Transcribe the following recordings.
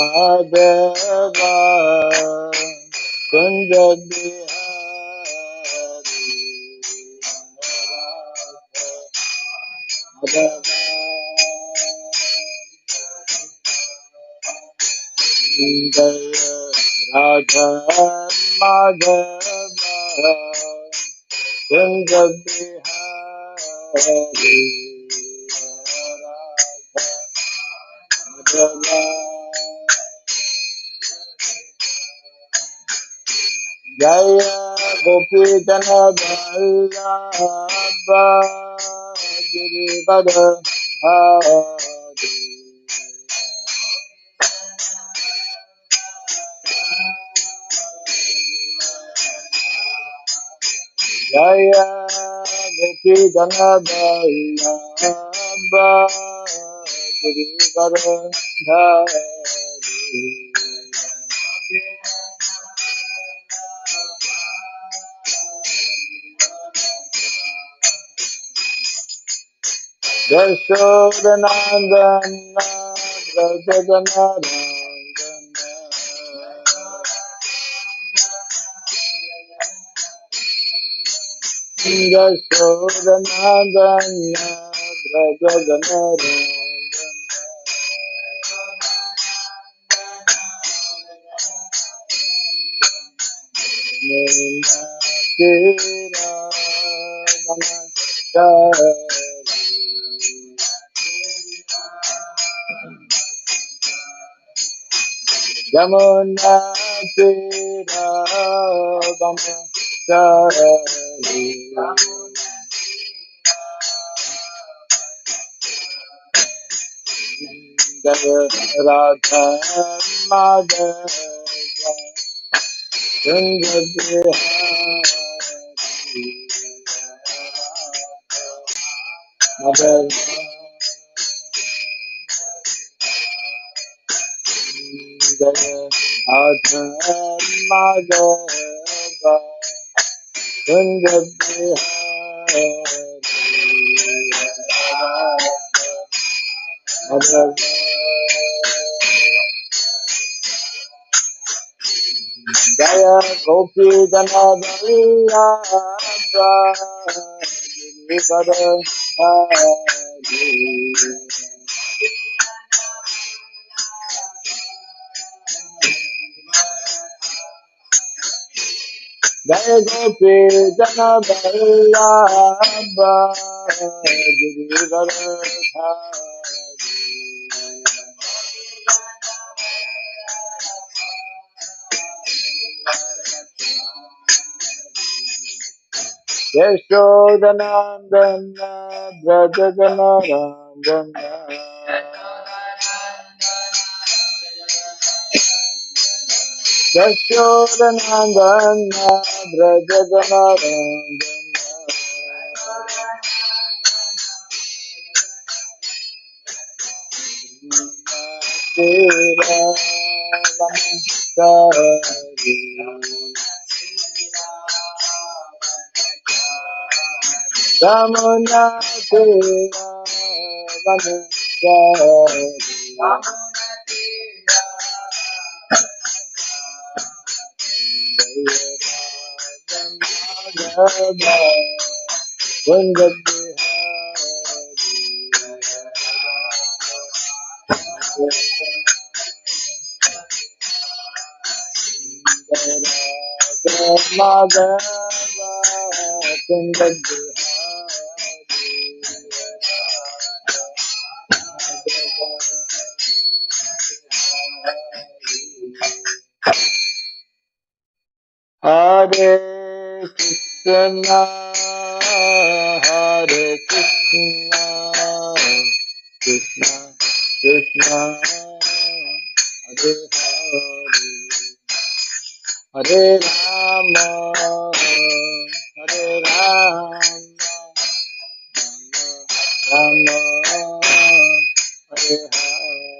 Madhava Kunja Bihari Madhava Jaya Radha Madhava Kunja Bihari Radha Jaya Gopi Jana Vallabha Girivara Hari Jaya Gopi Jana Vallabha Girivara Hari Yashodanandana Brajaganarandana Yashodanandana Brajaganarandana Nina Kira Yamuna Tira Brahmachari Jaya Radha Madhava Kunja Bihari Madhava Jaya Radha Madhava Kunja Bihari Madhava Jaya Gopi Jana Vallabha Girivara Hari Jaya Gopi Jana Vallabha Girivara Hari Yashodanandana Brajaganarandana Yashodanandana Brajaganarandana Tera Varnasrama Ramana Tera Varnasrama Madhava Kunja Bihari Madhava Kunja Hare Krishna, Hare Krishna, Krishna Krishna, Hare Hare, Hare Rama, Hare Rama, Rama Hare Hare.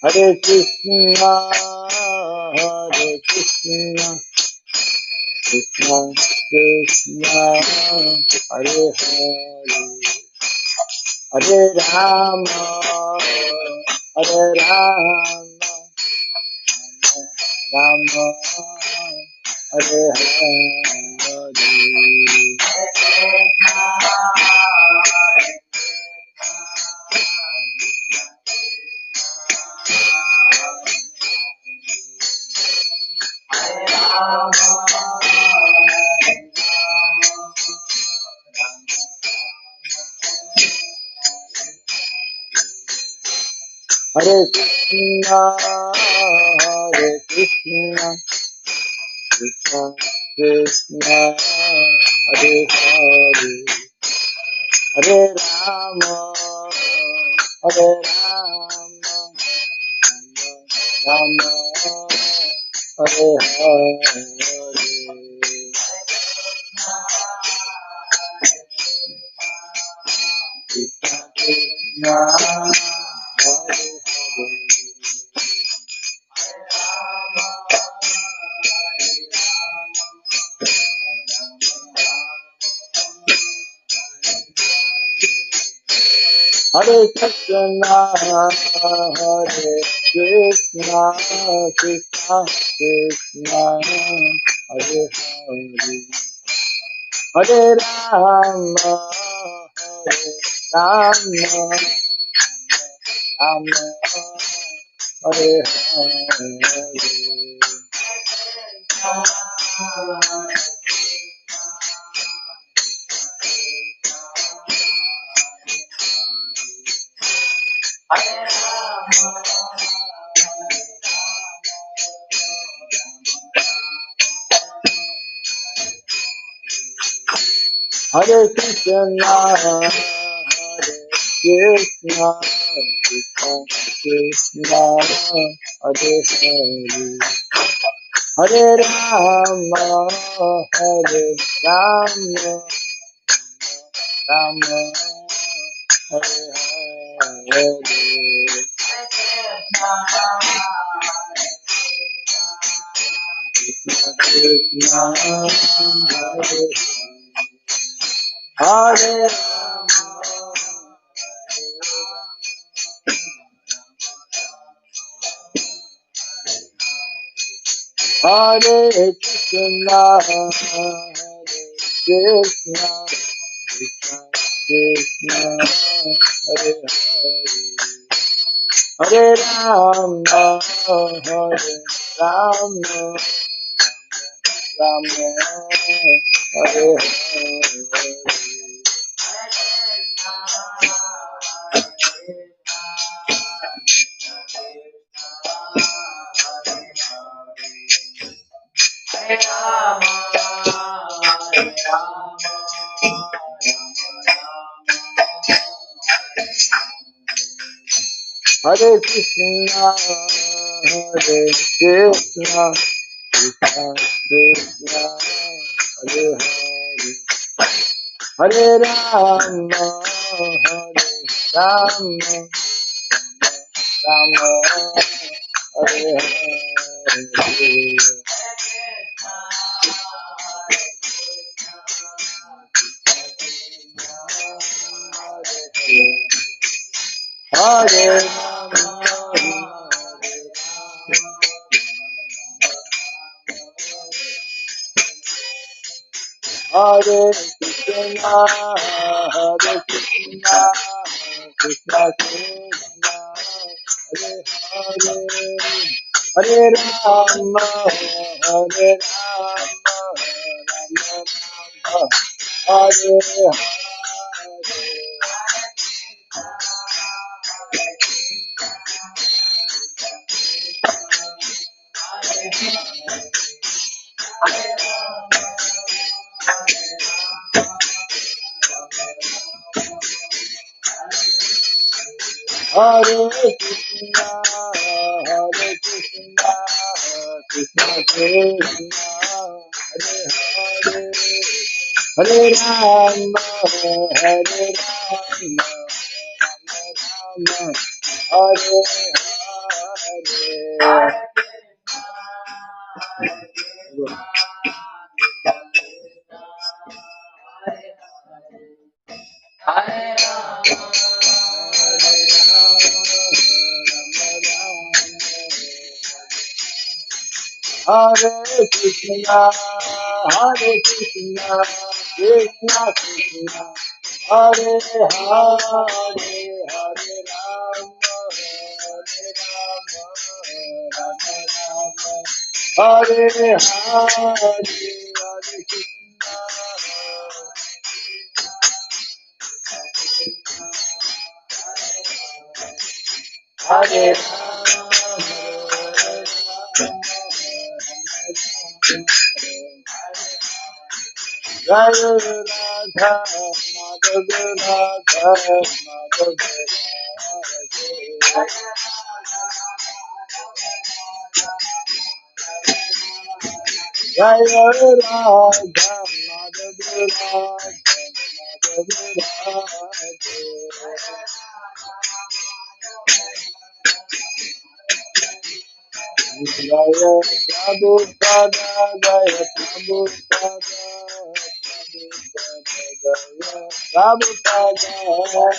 Hare Krishna, Hare Krishna, Krishna Krishna, Hare Hare, Hare Rama, Hare Rama, Rama, Hare Hare Krishna, Hare Krishna, Krishna Krishna, Hare Hare, Hare Rama, Hare Rama, Rama, Hare Hare. Krishna Krishna, Hare Hare Krishna, Hare Krishna, Krishna Krishna, Hare Hare, Hare Rama, Hare Rama, Rama, Hare Hare. Hare Krishna, Hare Krishna, Krishna Krishna, Hare Hare, Hare Rama, Hare Rama, Rama, Hare Hare. Krishna Krishna, Hare Hare Hare Krishna, Hare Krishna, Krishna Krishna, Hare Hare, Hare Rama, Hare Rama, Rama, Hare Hare. Hare Krishna, Hare Krishna, Krishna Krishna, Hare Hare, Hare Rama, Hare Rama, Rama, Hare Hare. Hare Rama, Hare Krishna, Hare Krishna, Krishna Krishna, Hare Hare, Hare Rama, Hare Rama, Rama Rama, Hare Hare. Hare Krishna, Hare Krishna, Krishna Krishna, Hare Hare, Hare Rama, Hare Rama, Rama Rama, Hare Hare. Hare Krishna, Hare Krishna, Krishna Krishna, Hare Hare, Hare Rama, Rama Rama, Hare Hare, Hare Krishna, Hare Jaya Radha, Madhava Radha, Madhava Jaya Radha, Madhava Radha, Jaya Prabhupada, Jaya Prabhupada, Prabhupada,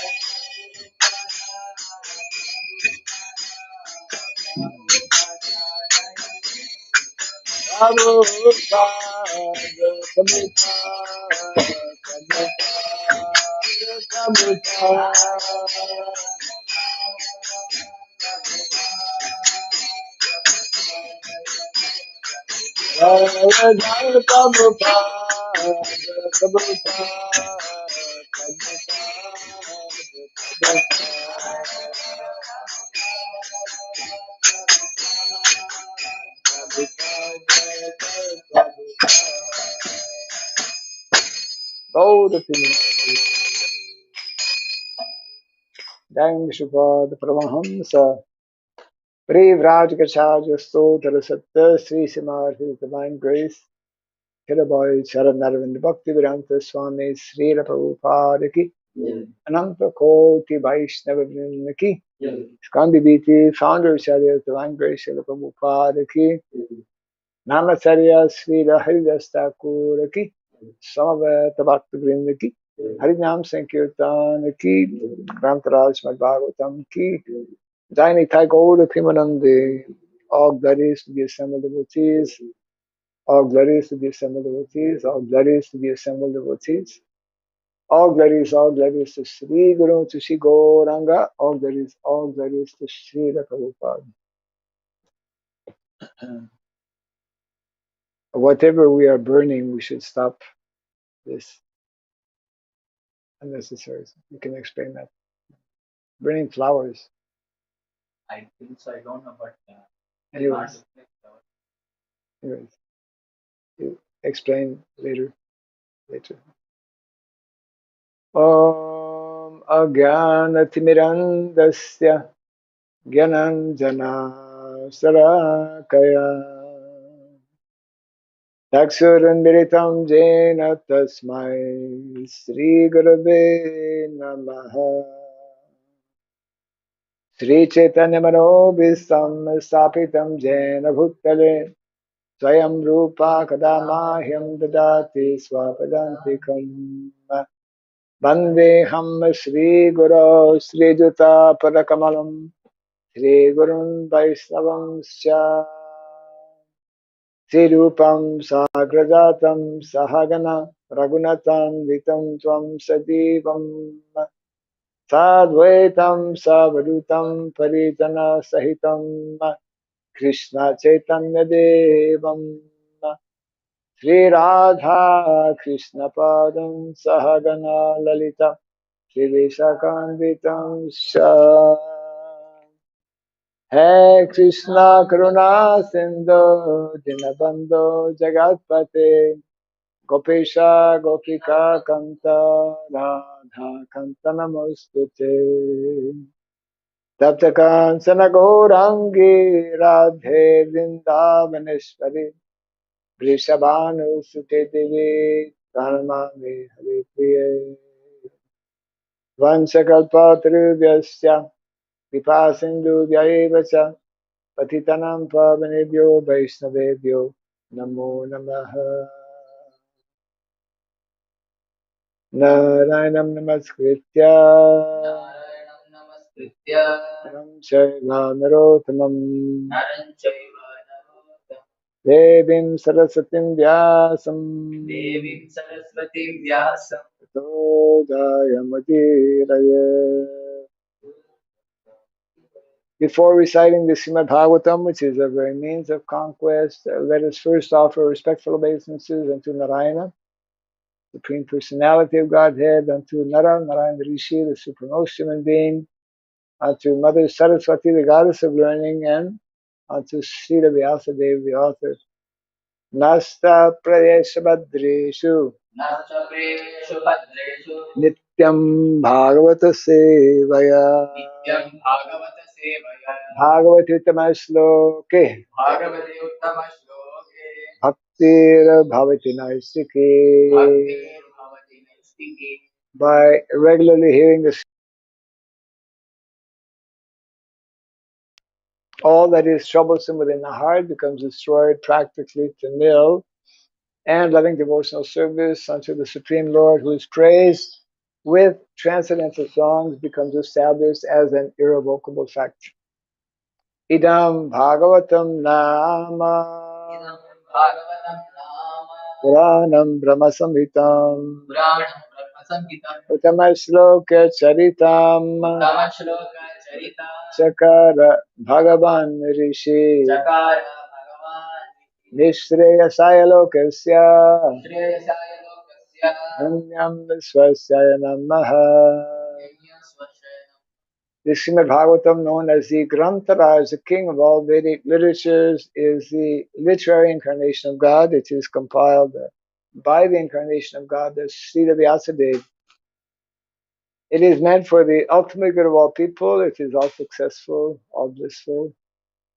Go to Dang Shubha, the Paramahamsa, Brave Rajagacharya, Sodhara Satta, Sri Simar, His Divine Grace, Hiraboy, Charanaravind Bhakti Vedanta Swami, Srila Prabhupada ki, Ananta Koti Vaishnava Vrinda ki, Skandi Biti, Founder Acharya, Divine Grace, Srila Prabhupada ki, Namacharya, Srila Haridas Thakur ki, Samaveta Bhakti Vrinda ki, Harinam Sankirtan ki, Grantaraj Mad Bhagavatam ki, Jai Thai Gaur Pimanandi, all glories to the assembled devotees, all glories to the assembled devotees, all glories to the assembled devotees, all glories to Sri Guru, to Sri Gauranga, all glories to Sri Prabhupada. Whatever we are burning, we should stop this unnecessary. You can explain that. Burning flowers. I think so, I don't know, but anyways, you explain later. Om Agyanatimirandasya Gyananjana Sarakaya Taksurandiritam Jena Tasmai Sri Gurave Namaha Sri Chaitanya Manobhistam Sapitam Jena Bhutale Swayam Rupa Kadamahyam Dadati Swapadantikam Vandeham Sri Guru Sri Juta Padakamalam Sri Gurun Vaisnavam Sya Sri Rupam Sagrajatam Sahagana Ragunatam Vitam Tvam Sadivam Sadvaitam Savadutam Paritana Sahitam Krishna Chaitanya Devam Sri Radha Krishna Padam Sahagana Lalita Shiveshakanvitam Sha Hai Krishna Karuna Sindhu Dinabandhu Jagatpate Gopesha Gopika Kanta Radha Kanta Namostute Tapta Kansana Gaurangi Radhe Vrindavaneshwari Vrishabhanu Sute Devi Karmami Hari Priye Vansakalpatrubhyasya Vipa Sindhu Vyayevacha Patitanam pavanebhyo Vaishnavebhyo Namo Namaha. Narayanam Namaskritya Naram Chaiva Narottamam Devim Saraswatim Vyasam Tato Jayamudiraye. Before reciting the Srimad Bhagavatam, which is a very means of conquest, let us first offer respectful obeisances unto Narayana, Supreme Personality of Godhead, unto Nara, Narayana Rishi, the supremmost human being, unto Mother Saraswati, the goddess of learning, and unto Srila Vyasadeva, the author. Nasta Prayesha Badreshu Nityam Bhagavata Sevaya Bhagavati Uttama Shloke Bhaktir Bhavati Naistike. By regularly hearing this, all that is troublesome within the heart becomes destroyed practically to nil, and loving devotional service unto the Supreme Lord, who is praised with transcendental songs, becomes established as an irrevocable fact. Idam Bhagavatam Nama Puranam Brahma Samhitam Uttama Shloka Charitam Chakara Bhagavan Rishi Nishreyasaya Lokasya Nanyam Viswasya Namaha. The Srimad Bhagavatam, known as the Grantara, is the king of all Vedic literatures, is the literary incarnation of God. It is compiled by the incarnation of God, the Srila Vyasadeva. It is meant for the ultimate good of all people. It is all successful, all blissful,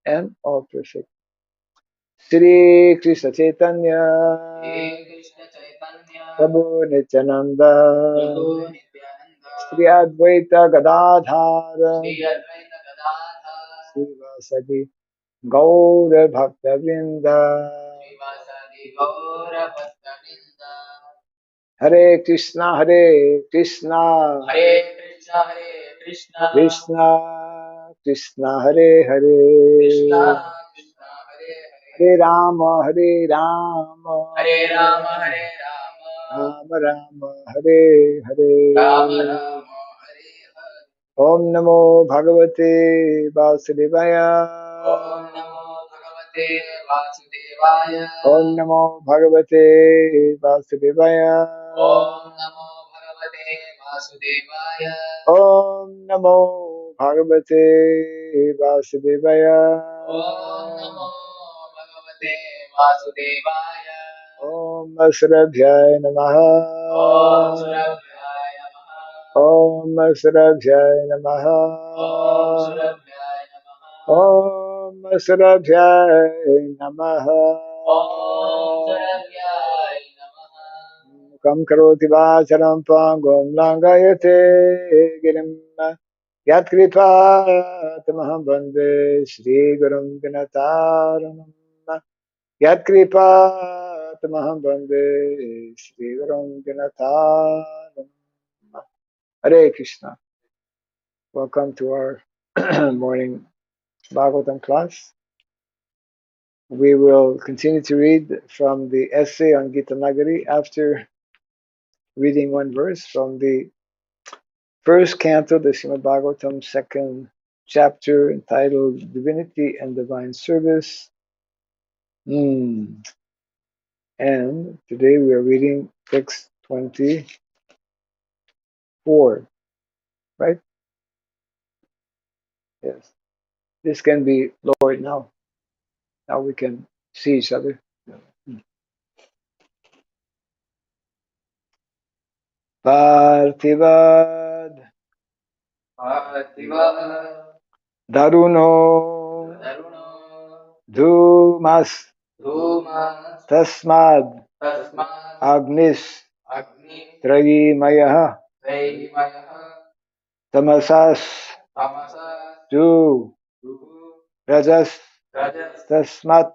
and all perfect. Shri Krishna Chaitanya Prabhu Nityananda Shri Advaita Gadadhara Srivasadi Gaura Bhakta Vrinda. Hare Krishna Hare Krishna Krishna Krishna Hare Hare Hare Rama Hare Rama Rama Rama Hare Hare. Om Namo Bhagavate Vasudevaya. Om Namo Bhagavate Vasudevaya. Om Namo Bhagavate Vasudevaya. Om Asrabhyaya Namaha. Om Asrabhyaya Namaha. Om Asrabhyaya Namaha. Kam karoti vacharam pangom langayate girim yat kripa tamaham bande Shri Gurum Dinataranam yat kripa tamaham bande Shri Gurum Dinataranam. Hare Krishna. Welcome to our morning Bhagavatam class. We will continue to read from the essay on Gita Nagari after reading one verse from the first canto, the Srimad Bhagavatam, second chapter, entitled Divinity and Divine Service. And today we are reading text 24, right? Yes. This can be lowered now. Now we can see each other. Parthivad Daruno Dhumas Tasmad Agnis Trayimayah Tamasas Du Rajas Tasmat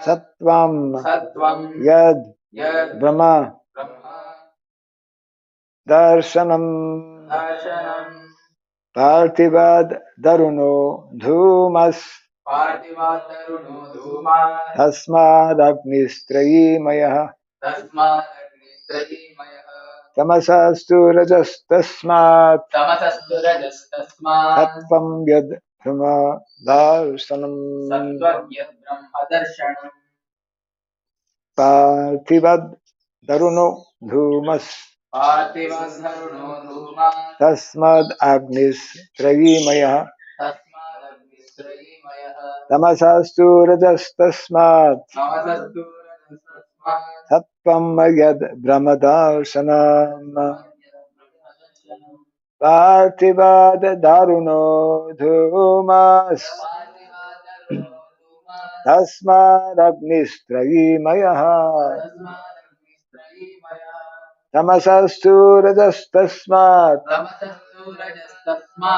Sattvam Yad Brahma Darshanam Parthivad Daruno Dhumas Tasmad Agnistrayi Maya Tamasastu Rajas Tasmat Sattvam Yad Brahma Darshanam Parthivad Daruno Dhumas Tasmad Agnis Trayimaya Tamasastu Rajas Tasmat Sattvam Yad Brahmadarshanam Parthivad Daruno Dhumas Tasmad Agnis Trayimaya Tamasastu Rajas Tasmat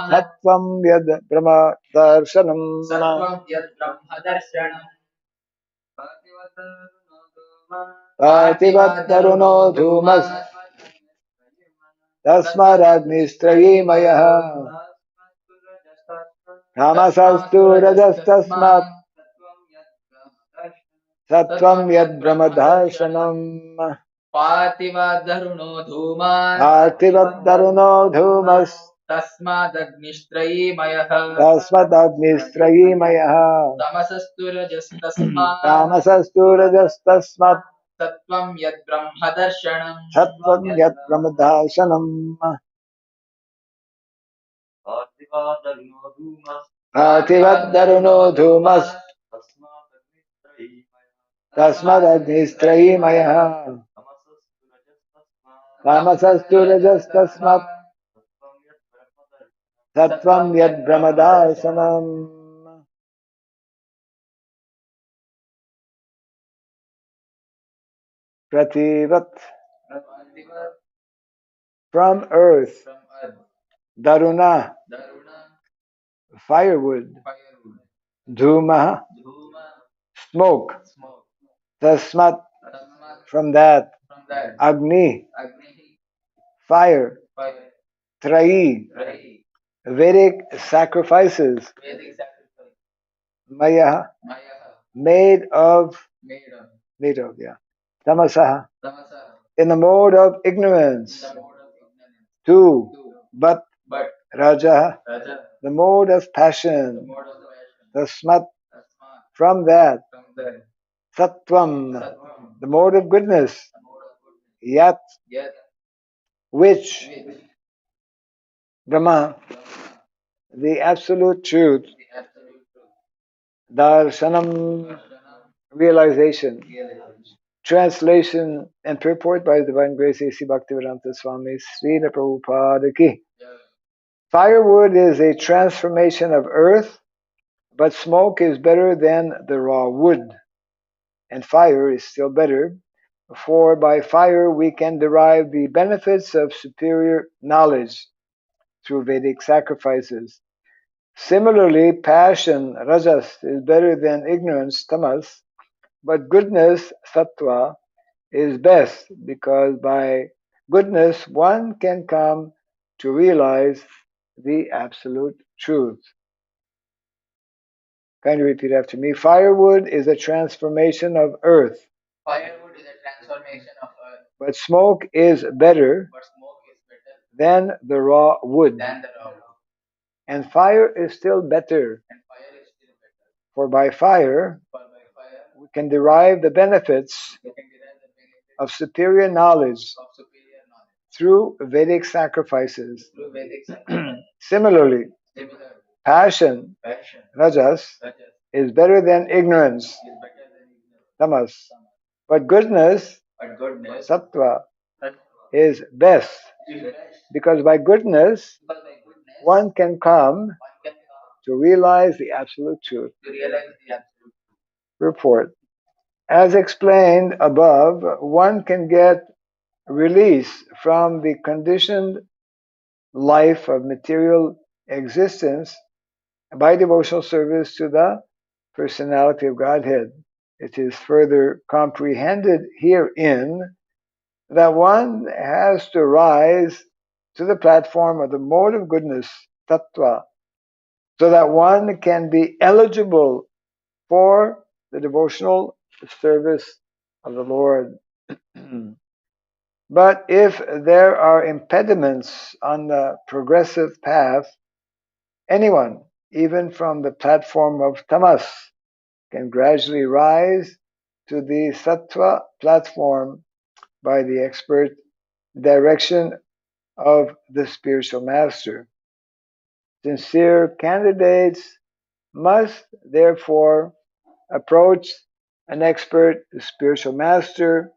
Sattvam Yad Brahma Darshanam Partivat Daruno Dhumas Tasmad Agnistrayimaya Tamasastu Rajas Tasmat Sattvam Yad Brahma Darshanam Partivat Daruno Dhumas Tasmad Agnistrayimaya Tamasastu Rajas Tasmat Sattvam Yad Brahma Darshanam Partivat Daruno Dhumas Tasmad Agnistrayimaya Tamasastu Rajas Tasmat Sattvam Yad Brahma Darshanam Prativat from earth Daruna firewood Dhuma smoke Tasmat from that Agni fire Trayi Vedic sacrifices Maya made of yeah Tamasaha in the mode of ignorance two but Raja the mode of passion Tasmat from that Sattvam the mode of goodness Yat which Brahma the absolute truth Darshanam realization translation and purport by His Divine Grace A.C. Bhaktivedanta Swami Srila Prabhupada ki. Firewood is a transformation of earth, but smoke is better than the raw wood, and fire is still better, for by fire we can derive the benefits of superior knowledge through Vedic sacrifices. Similarly, passion, rajas, is better than ignorance, tamas, but goodness, sattva, is best because by goodness one can come to realize the absolute truth. Kindly repeat after me. Firewood is a transformation of earth. But smoke is better than the raw wood. And fire is still better. For by fire we can derive the benefits of superior knowledge through Vedic sacrifices. Similarly, passion, rajas, is better than ignorance, tamas. But goodness, sattva, is best because by goodness one can come to realize the absolute truth. Report. As explained above, one can get release from the conditioned life of material existence by devotional service to the personality of Godhead. It is further comprehended herein that one has to rise to the platform of the mode of goodness, tattva, so that one can be eligible for the devotional service of the Lord. But if there are impediments on the progressive path, anyone, even from the platform of tamas, can gradually rise to the sattva platform by the expert direction of the spiritual master. Sincere candidates must therefore approach an expert spiritual master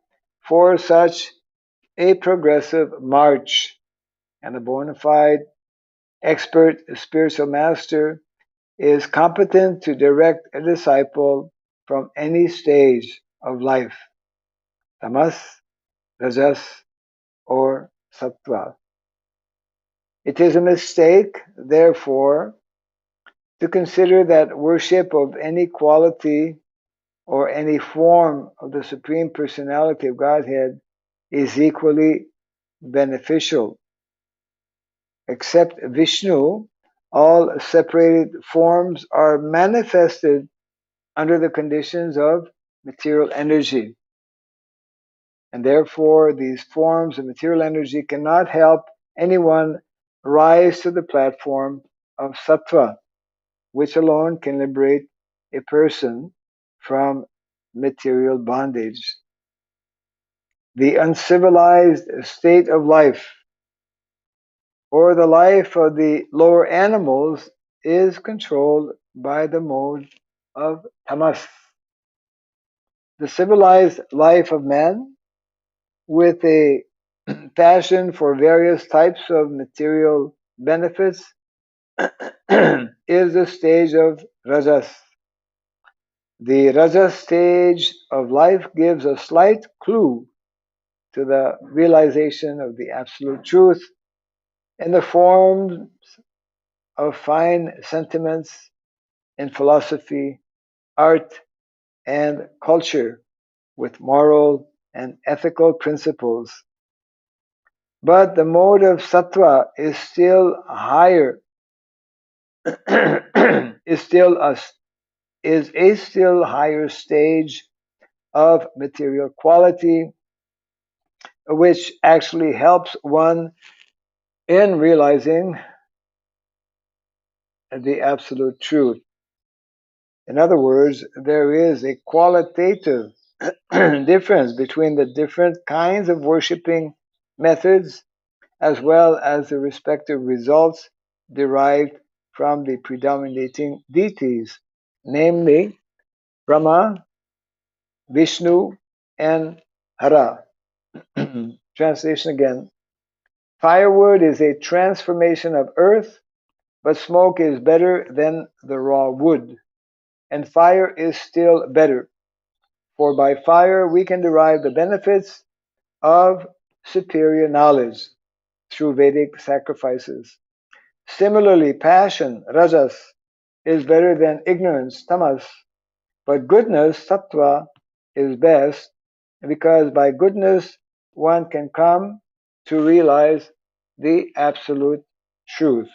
for such a progressive march, and a bona fide expert spiritual master is competent to direct a disciple from any stage of life, tamas, rajas, or sattva. It is a mistake, therefore, to consider that worship of any quality or any form of the Supreme Personality of Godhead is equally beneficial. Except Vishnu, all separated forms are manifested under the conditions of material energy. And therefore, these forms of material energy cannot help anyone rise to the platform of sattva, which alone can liberate a person from material bondage. The uncivilized state of life, or the life of the lower animals, is controlled by the mode of tamas. The civilized life of man, with a passion for various types of material benefits, is the stage of rajas. The rajas stage of life gives a slight clue to the realization of the absolute truth in the forms of fine sentiments in philosophy, art, and culture with moral and ethical principles. But the mode of sattva is still higher, is a still higher stage of material quality, which actually helps one in realizing the absolute truth. In other words, there is a qualitative difference between the different kinds of worshiping methods, as well as the respective results derived from the predominating deities, namely Brahma, Vishnu, and Hara. Translation again. Firewood is a transformation of earth, but smoke is better than the raw wood, and fire is still better, for by fire we can derive the benefits of superior knowledge through Vedic sacrifices. Similarly, passion, rajas, is better than ignorance, tamas, but goodness, sattva, is best because by goodness one can come to realize the absolute truth.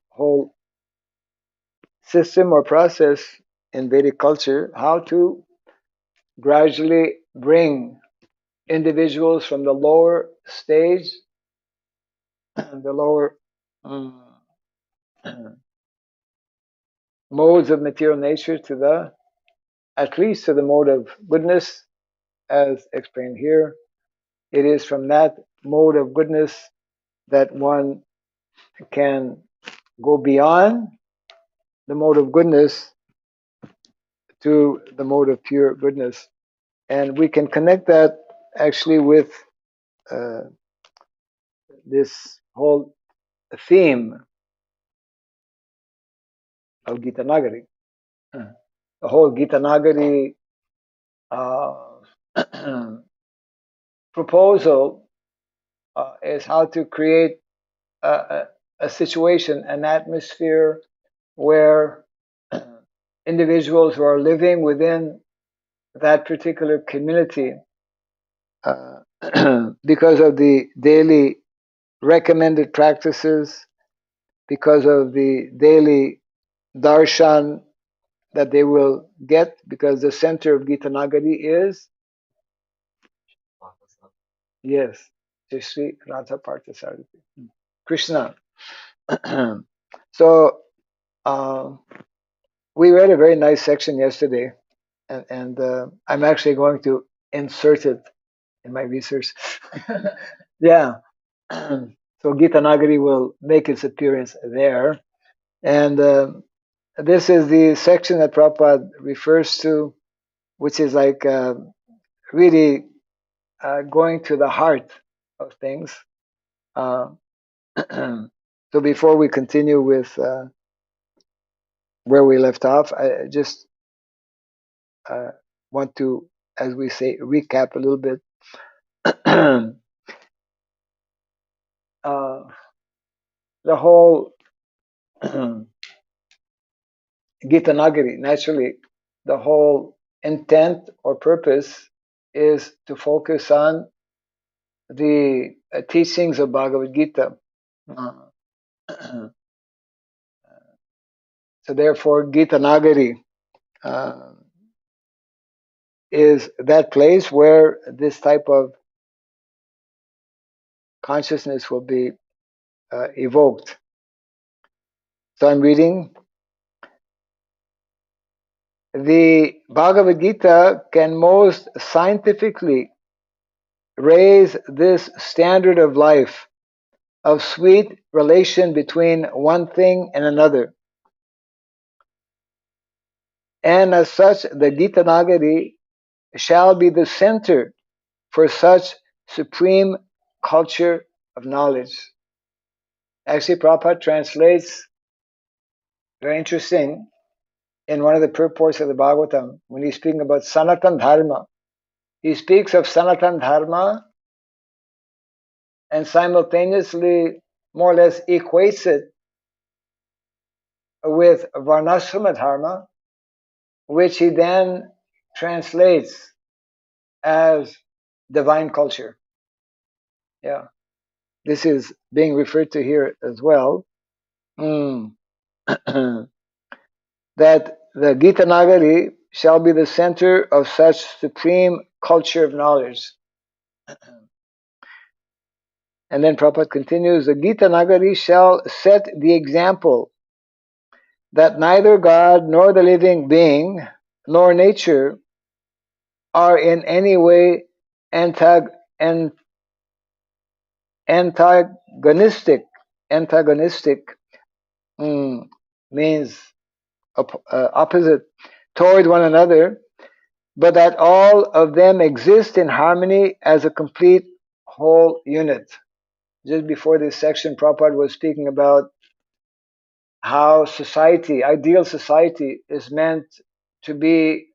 Whole system or process in Vedic culture, how to gradually bring individuals from the lower stage, the lower modes of material nature to the, at least to the mode of goodness, as explained here. It is from that mode of goodness that one can go beyond the mode of goodness to the mode of pure goodness. And we can connect that actually with uh, this whole theme of Gita Nagari. The whole Gita Nagari proposal is how to create a situation, an atmosphere where individuals who are living within that particular community, uh, because of the daily recommended practices, because of the daily darshan that they will get, because the center of Gita Nagari is, yes, Sri Radha Parthasarathi, Krishna. So we read a very nice section yesterday, and I'm actually going to insert it in my research. Yeah. So Gita Nagari will make its appearance there. And this is the section that Prabhupada refers to, which is like really going to the heart of things. Uh, so before we continue with where we left off, I just want to, as we say, recap a little bit. The whole Gita Nagari, naturally, the whole intent or purpose is to focus on the teachings of Bhagavad-Gita. Uh, so therefore, Gita Nagari uh, is that place where this type of consciousness will be evoked. So I'm reading. The Bhagavad Gita can most scientifically raise this standard of life of sweet relation between one thing and another. And as such, the Gita Nagari shall be the center for such supreme culture of knowledge. Actually, Prabhupada translates, very interesting, in one of the purports of the Bhagavatam, when he's speaking about Sanatan Dharma. He speaks of Sanatan Dharma and simultaneously more or less equates it with Varnasrama Dharma, which he then translates as divine culture. Yeah, this is being referred to here as well. That the Gita Nagari shall be the center of such supreme culture of knowledge. And then Prabhupada continues, the Gita Nagari shall set the example that neither God nor the living being nor nature are in any way antagonistic. Antagonistic means opposite toward one another, but that all of them exist in harmony as a complete whole unit. Just before this section, Prabhupada was speaking about how society, ideal society, is meant to be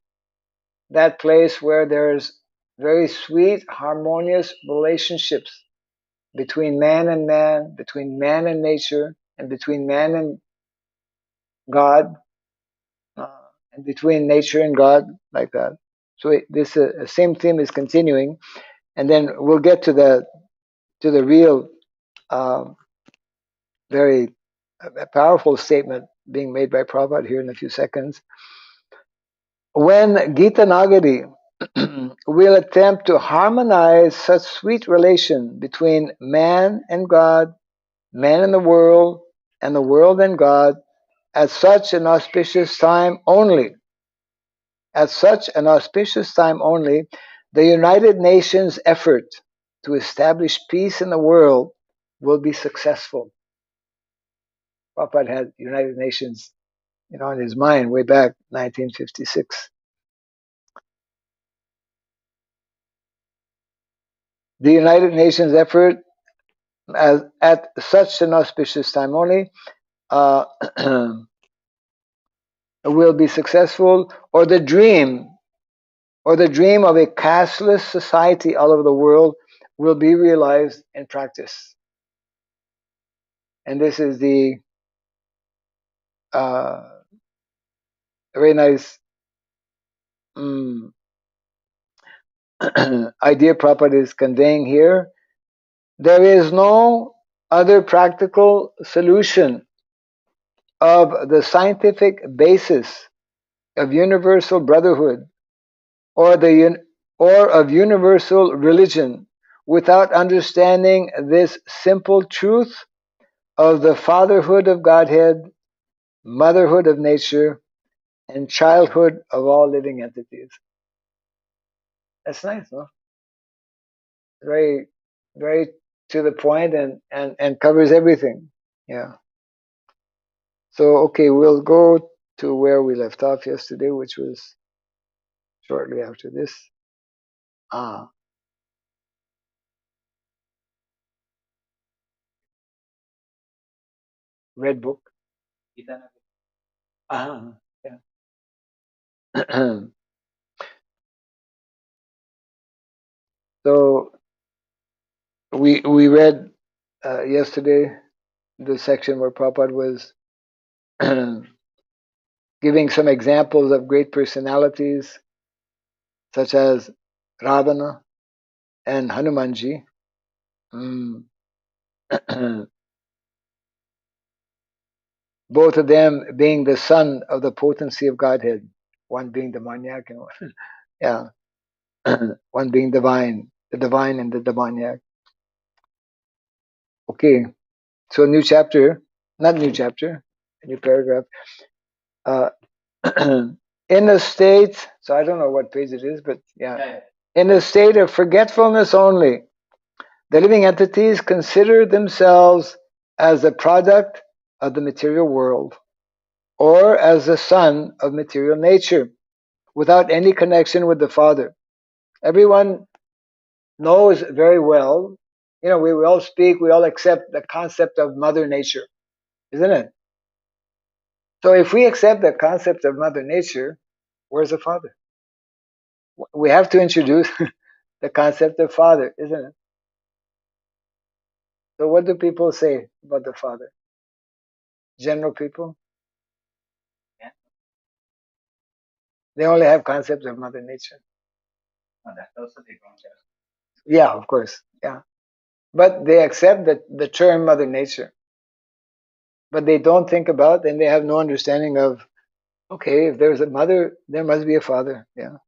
that place where there's very sweet, harmonious relationships between man, between man and nature, and between man and God, uh, and between nature and God, like that. So this same theme is continuing, and then we'll get to the real, very powerful statement being made by Prabhupada here in a few seconds. When Gita Nagari will attempt to harmonize such sweet relation between man and God, man and the world and God, at such an auspicious time only, the United Nations effort to establish peace in the world will be successful. Prabhupada had United Nations, in his mind way back 1956. The United Nations effort at such an auspicious time only will be successful, or the dream of a casteless society all over the world will be realized in practice. And this is the very nice idea Prabhupada is conveying here. There is no other practical solution of the scientific basis of universal brotherhood or of universal religion without understanding this simple truth of the fatherhood of Godhead, motherhood of nature, and childhood of all living entities. That's nice, no? Very, very to the point and covers everything. Yeah. So, okay, we'll go to where we left off yesterday, which was shortly after this. Red book. Yeah. So we read yesterday the section where Prabhupada was giving some examples of great personalities such as Ravana and Hanumanji. Both of them being the son of the potency of Godhead, one being the maniac and one, yeah, one being divine, the divine and the demoniac. Okay, so new chapter, not new chapter, a new paragraph. Uh, in a state, so I don't know what page it is, but yeah. In a state of forgetfulness only, the living entities consider themselves as the product of the material world or as the son of material nature without any connection with the Father. Everyone knows very well, we all speak, we all accept the concept of Mother Nature, isn't it? So if we accept the concept of Mother Nature, where's the Father? We have to introduce the concept of Father, isn't it? So what do people say about the Father? General people? They only have concepts of Mother Nature. Yeah, of course. Yeah. But they accept the term Mother Nature. But they don't think about and they have no understanding of, okay, if there's a mother, there must be a father. Yeah.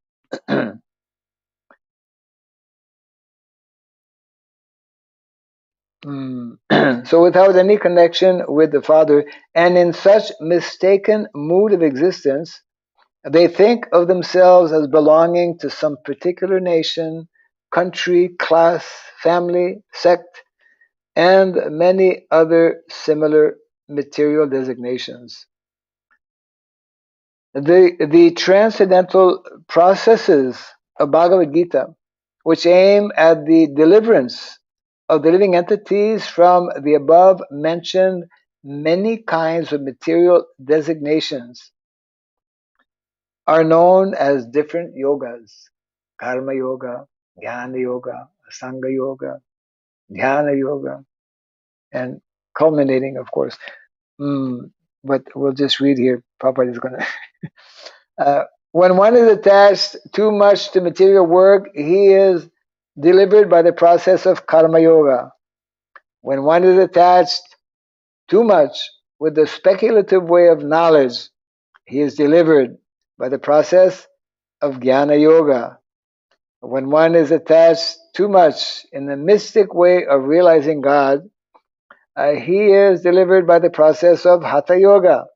So without any connection with the Father, and in such mistaken mood of existence, they think of themselves as belonging to some particular nation, country, class, family, sect, and many other similar material designations. The transcendental processes of Bhagavad-Gita, which aim at the deliverance of the living entities from the above mentioned many kinds of material designations, are known as different yogas: karma yoga, jnana yoga, asanga yoga, dhyana yoga, and culminating, of course. But we'll just read here. Prabhupada is going to. When one is attached too much to material work, he is delivered by the process of karma yoga. When one is attached too much with the speculative way of knowledge, he is delivered by the process of jnana yoga. When one is attached too much in the mystic way of realizing God, he is delivered by the process of hatha yoga.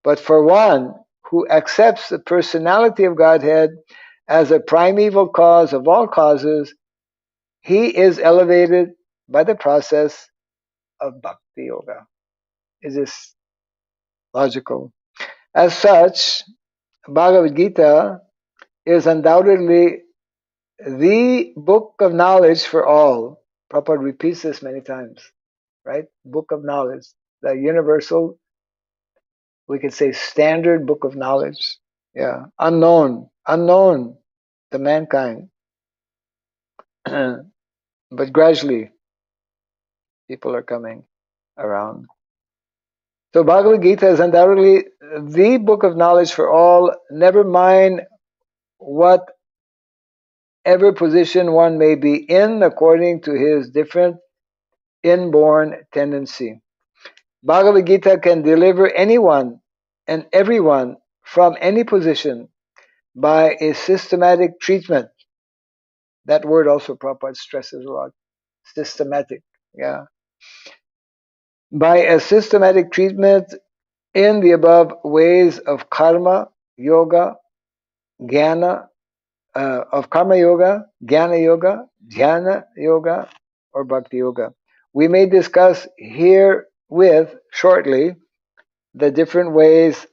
But for one who accepts the personality of Godhead as a primeval cause of all causes, he is elevated by the process of bhakti yoga. Is this logical? As such, Bhagavad Gita is undoubtedly the book of knowledge for all. Prabhupada repeats this many times, right? Book of knowledge, the universal, we could say standard book of knowledge. Yeah, unknown to mankind. But gradually, people are coming. around. So Bhagavad-Gita is undoubtedly the book of knowledge for all, never mind whatever position one may be in according to his different inborn tendency. Bhagavad-Gita can deliver anyone and everyone from any position by a systematic treatment. That word also Prabhupada stresses a lot. Systematic, yeah. By a systematic treatment in the above ways of karma, yoga, jnana, of karma yoga, jnana yoga, dhyana yoga, or bhakti yoga. We may discuss herewith shortly the different ways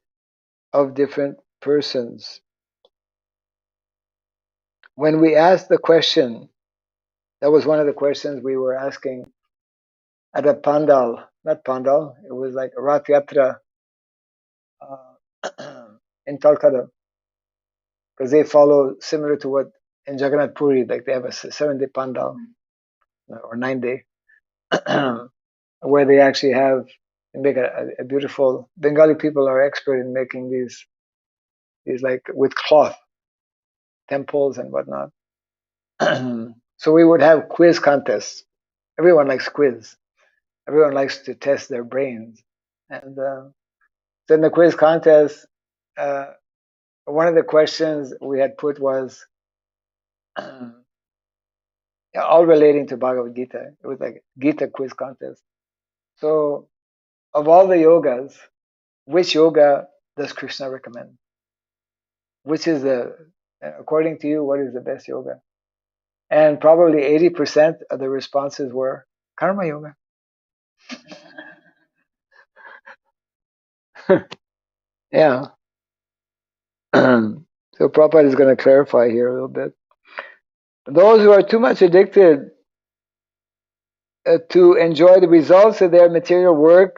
of different persons. When we asked the question, that was one of the questions we were asking at a pandal, not pandal, it was like a Rath Yatra in Calcutta, because they follow similar to what in Jagannath Puri, like they have a 7-day pandal or 9-day, where they actually make a beautiful. Bengali people are expert in making these like with cloth temples and whatnot. So we would have quiz contests. Everyone likes quiz. Everyone likes to test their brains. And so in the quiz contest, one of the questions we had put was all relating to Bhagavad Gita. It was like Gita quiz contest. So of all the yogas, which yoga does Krishna recommend? Which is according to you, what is the best yoga? And probably 80% of the responses were karma yoga. Yeah. So Prabhupada is going to clarify here a little bit. Those who are too much addicted to enjoy the results of their material work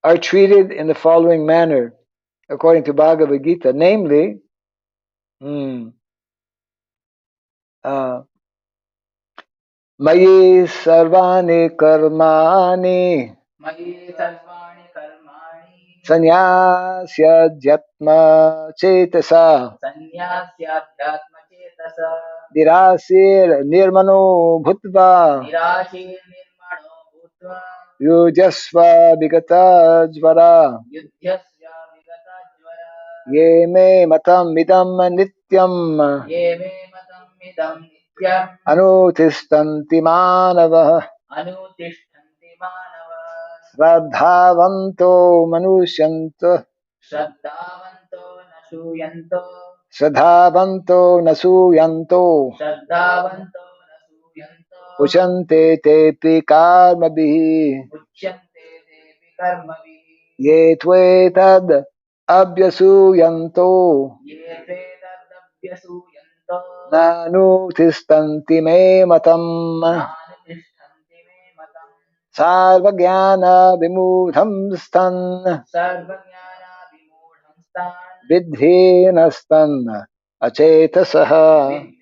are treated in the following manner, according to Bhagavad Gita, namely, Mayi sarvani karmani Sannyasya chetasa Nirasir nirmano bhutva Yujasva vigata jvara Ye me matam midam nityam Anutistanti manava Shraddhavanto manusyanto Shraddhavanto nasuyanto Uchante tepi karmabhi Ye tvetad abhyasuyanto Nanutistanti me matam Sarvajnana vimudham stan Vidhinastan achetasaha.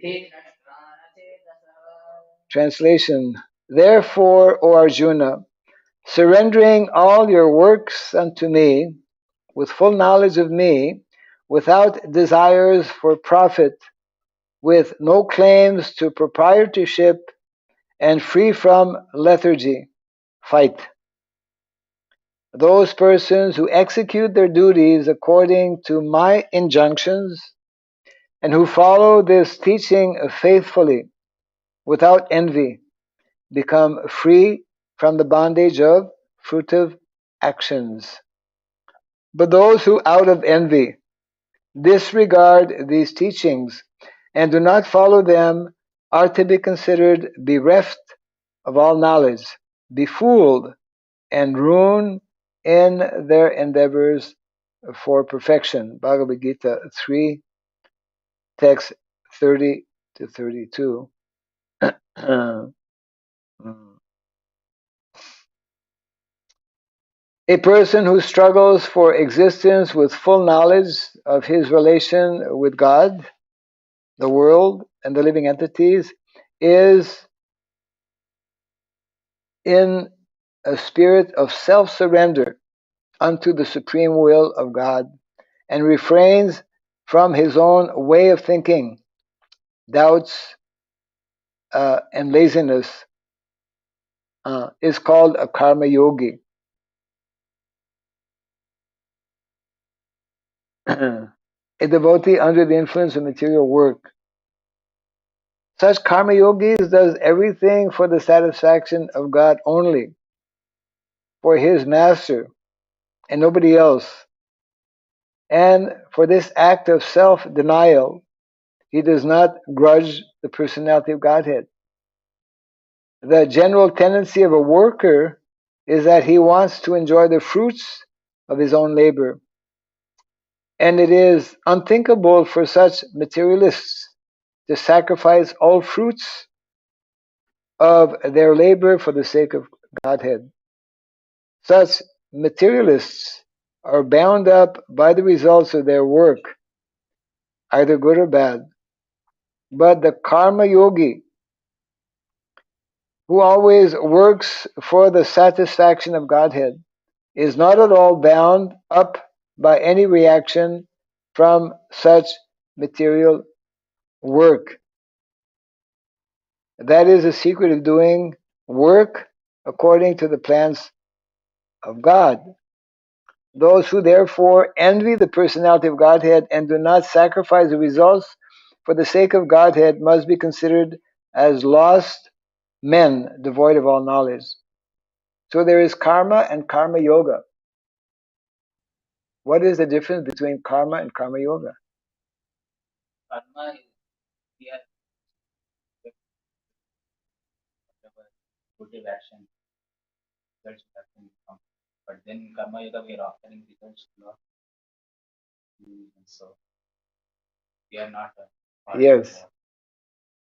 Translation. Therefore, O Arjuna, surrendering all your works unto me, with full knowledge of me, without desires for profit, with no claims to proprietorship, and free from lethargy, fight. Those persons who execute their duties according to my injunctions and who follow this teaching faithfully, without envy, become free from the bondage of fruitive actions. But those who out of envy disregard these teachings and do not follow them are to be considered bereft of all knowledge, befooled, and ruined in their endeavors for perfection. Bhagavad Gita 3, text 30 to 32. A person who struggles for existence with full knowledge of his relation with God, the world, and the living entities is in a spirit of self-surrender unto the supreme will of God, and refrains from his own way of thinking, doubts, and laziness, is called a karma yogi. A devotee under the influence of material work. Such karma yogis does everything for the satisfaction of God only, for his master and nobody else. And for this act of self-denial, he does not grudge the personality of Godhead. The general tendency of a worker is that he wants to enjoy the fruits of his own labor. And it is unthinkable for such materialists to sacrifice all fruits of their labor for the sake of Godhead. Such materialists are bound up by the results of their work, either good or bad. But the karma yogi, who always works for the satisfaction of Godhead, is not at all bound up by any reaction from such material work. That is the secret of doing work according to the plans of God. Those who therefore envy the personality of Godhead and do not sacrifice the results for the sake of Godhead must be considered as lost men devoid of all knowledge. So there is karma and karma yoga. What is the difference between karma and karma yoga? Karma is here positive action, results happen from. But then karma yoga we are offering results to Lord. So we are not Yes.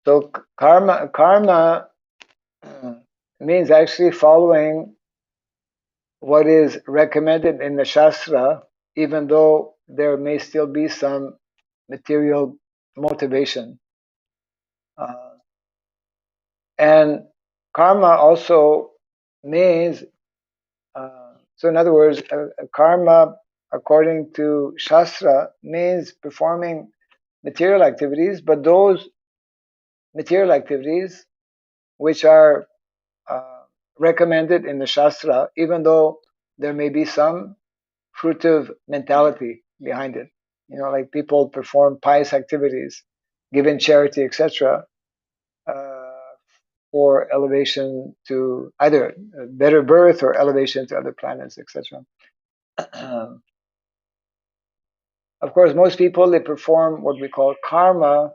So karma means actually following what is recommended in the Shastra, even though there may still be some material motivation. And karma also means, so in other words, karma, according to Shastra, means performing material activities, but those material activities which are recommended in the Shastra, even though there may be some fruitive mentality behind it. You know, like people perform pious activities, give in charity, etc., for elevation to either a better birth or elevation to other planets, etc. Of course, most people, they perform what we call karma,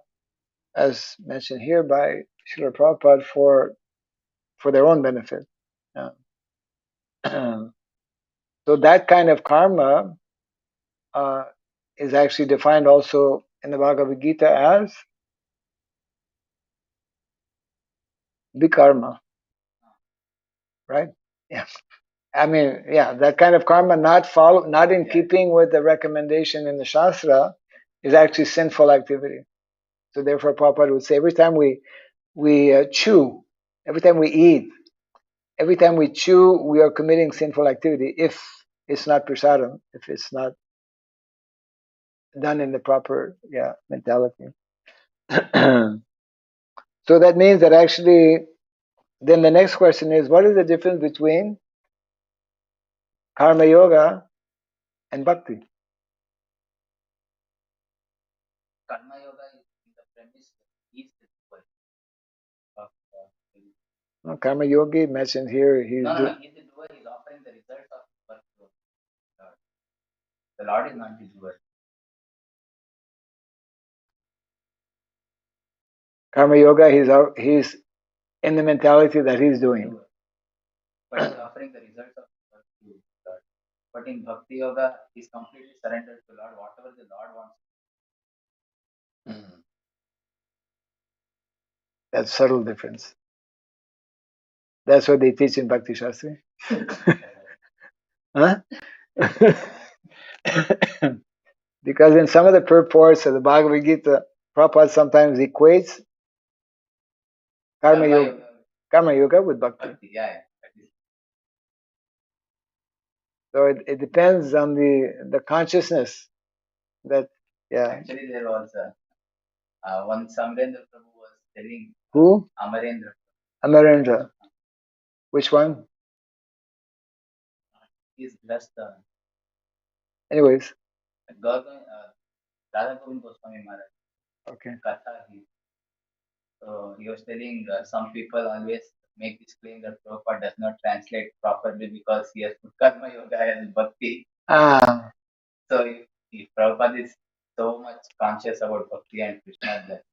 as mentioned here by Srila Prabhupada, for their own benefit. Uh, so that kind of karma is actually defined also in the Bhagavad-Gita as vikarma, right? Yeah. I mean, yeah, that kind of karma not in keeping with the recommendation in the Shastra is actually sinful activity. So therefore, Prabhupada would say every time we chew, every time we eat, every time we chew, we are committing sinful activity if it's not prasadam, if it's not done in the proper mentality. So that means that actually, then the next question is, what is the difference between karma yoga and bhakti? karma yoga is in the premise is the goal of Karma yogi mentioned here, he's the doer, he's offering the result of work to Lord. The Lord is not the doer. Karma yoga, he's in the mentality that he's doing. But he's offering the results of work to Lord. But in bhakti yoga, he's completely surrendered to Lord, whatever the Lord wants. That's subtle difference. That's what they teach in Bhakti Shastri. Huh? Because in some of the purports of the Bhagavad Gita, Prabhupada sometimes equates karma yoga with bhakti. Yeah. So it depends on the consciousness that, yeah. Actually, there was one Samrendra Prabhu was telling. Who? Amarendra. Amarendra. Which one? He's blessed. Anyways. Radha Govind Goswami Maharaj. Okay. Katha. So he was telling some people always make this claim that Prabhupada does not translate properly because he has put karma yoga as bhakti. Ah. So if Prabhupada is so much conscious about bhakti and Krishna that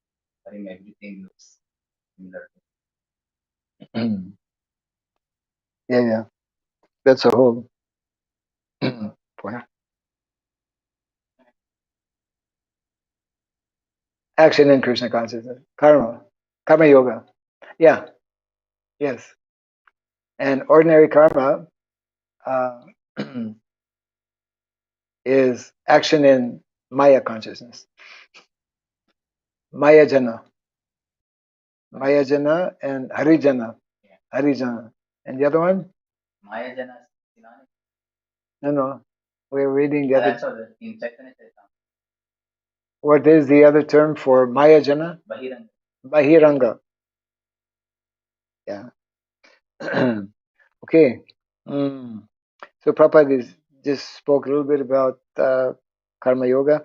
for him everything looks similar. Yeah. That's a whole point. Action in Krishna consciousness. Karma. Karma yoga. Yeah. Yes. And ordinary karma is action in Maya consciousness. Maya Jana. Maya Jana and Harijana. Harijana. And the other one? Maya Jana. No. We're reading the other. That's what in Chaitanya Charitamrita. What is the other term for Maya Jana? Bahiranga. Bahiranga. Yeah. Okay. So Prabhupada just spoke a little bit about karma yoga.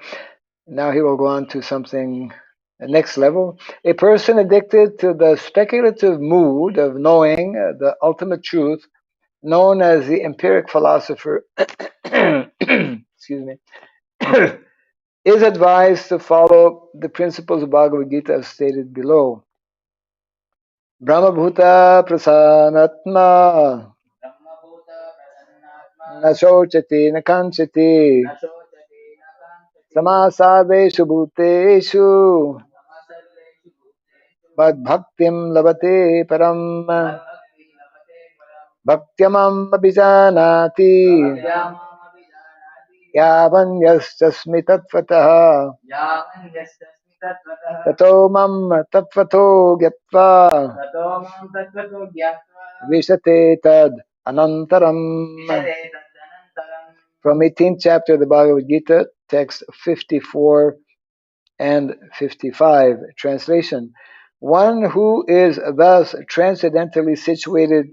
Now he will go on to something, the next level. A person addicted to the speculative mood of knowing the ultimate truth, known as the empiric philosopher, excuse me, is advised to follow the principles of Bhagavad-Gita as stated below. Brahmabhuta prasanatma na shochati na kanchati samasaveshu bhuteshu mad bhaktim labate param bhaktyamam abhijanati yavanyastasmi tatvatah tato mam tatvato gyatva vishate tad anantaram. From 18th chapter of the Bhagavad Gita, text 54 and 55. Translation. One who is thus transcendentally situated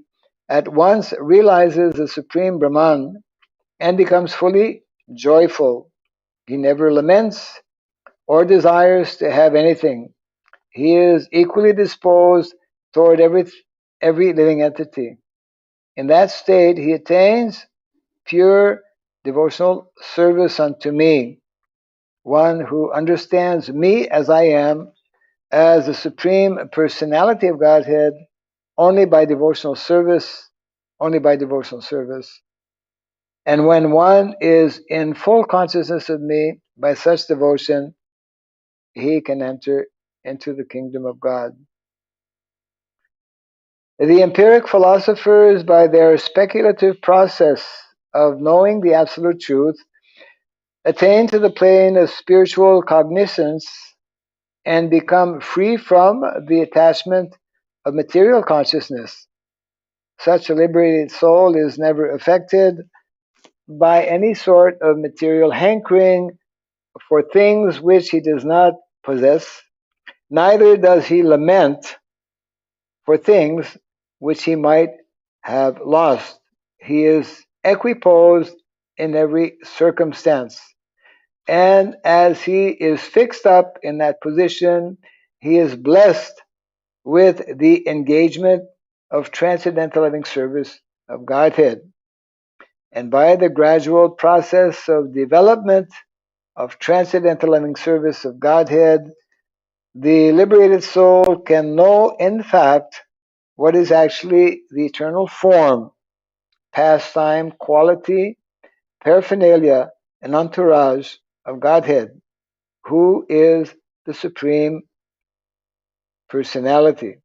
at once realizes the Supreme Brahman and becomes fully joyful. He never laments or desires to have anything. He is equally disposed toward every living entity. In that state, he attains pure devotional service unto me. One who understands me as I am, as the Supreme Personality of Godhead, only by devotional service, only by devotional service. And when one is in full consciousness of me by such devotion, he can enter into the kingdom of God. The empiric philosophers, by their speculative process of knowing the absolute truth, attain to the plane of spiritual cognizance and become free from the attachment of material consciousness. Such a liberated soul is never affected by any sort of material hankering for things which he does not possess, neither does he lament for things which he might have lost. He is equiposed in every circumstance. And as he is fixed up in that position, he is blessed with the engagement of transcendental loving service of Godhead. And by the gradual process of development of transcendental loving service of Godhead, the liberated soul can know in fact what is actually the eternal form, pastime, quality, paraphernalia, and entourage of Godhead, who is the Supreme Personality.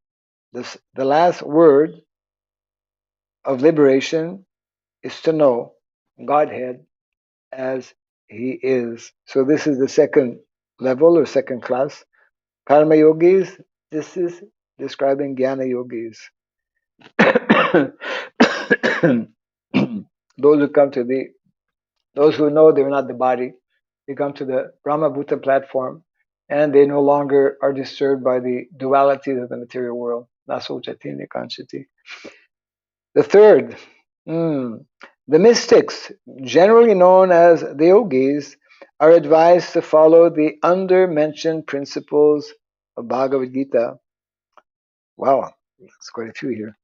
The last word of liberation is to know Godhead as He is. So this is the second level or second class. Karma yogis, this is describing jnana yogis. Those who know they're not the body, they come to the Brahma-Bhuta platform, and they no longer are disturbed by the dualities of the material world. Naso Chaitanya Kanchati. The third, the mystics, generally known as the yogis, are advised to follow the under-mentioned principles of Bhagavad-Gita. Wow, that's quite a few here.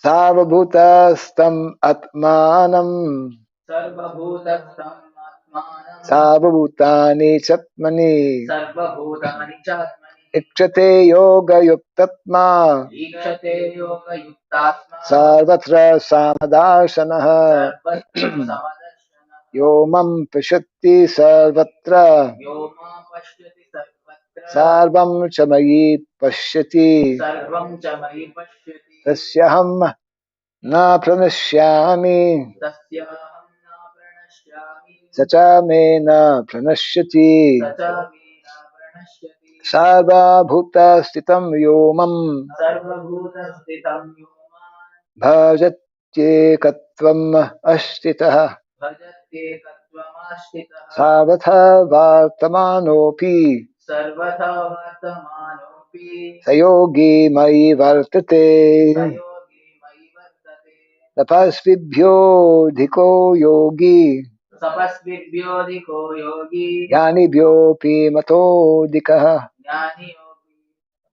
Sarvabhutastam atmanam Sarvabhutastam atmanam Sarvabhutani Chatmani Sarvabhutani Chatmani Ikshate Yoga Yuktatma Ikshate Yoga Yuktatma Sarvatra Samadashanaha Sarvatra Samadarshana Yomam Pashatti Sarvatra Yoma Pashyati Sarvatra Sarvam Chamayit Pashyati Sarvam Chamai Pashyati Tasyaham Na Pranashyami Tasyaham na pranashyami Sacha Me Na Pranashyati Sacha vena pranashyati Sarvabhuta Stitam Yomam Sarvabhutasthitham yoman Bhajatyekatvam Ashtitah Bhajate Kattvamashritah Sarvatha Vartamanopi Sarvatha Vartamanopi Sayogi Mai Vartate Sayogi Mai Vartate Tapasvibhyo Dhiko Yogi Sapasvibhyodhiko yogi Yanibhyopi Matodikah Jnani yogi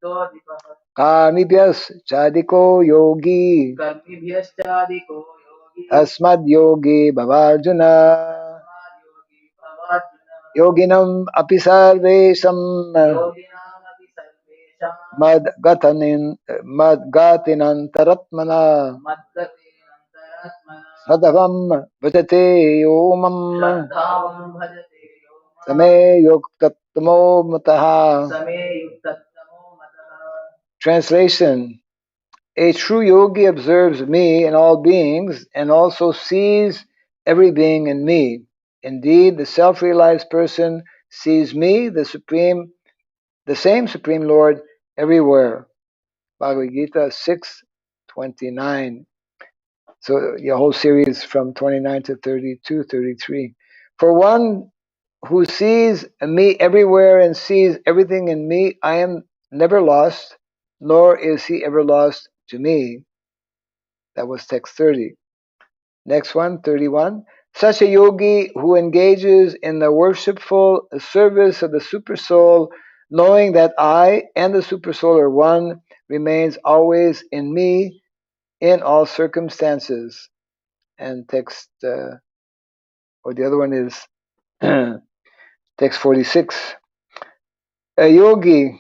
Todipah Karmibhyas Chadiko Yogi Karmibhyaschadiko yogi Asmad Yogi Bhavarjuna Tasmad yogi Bhavarjuna Yoginam Api Sarvesam Yoginamati sarvesham Madgatinantaratmana Madgate Antaratmana Sadavam Vajate Omam Shraddhavam bhajate yomam Same Yuktatmo Mataha. Same yuktattamo mataha Translation: a true yogi observes me in all beings and also sees every being in me. Indeed, the self-realized person sees me, the same Supreme Lord, everywhere. Bhagavad-Gita 6:29. So the whole series from 29 to 32, 33. For one who sees me everywhere and sees everything in me, I am never lost, nor is he ever lost to me. That was text 30. Next one, 31. Such a yogi who engages in the worshipful service of the Supersoul, knowing that I and the Supersoul are one, remains always in me in all circumstances. And text, or the other one is text 46. A yogi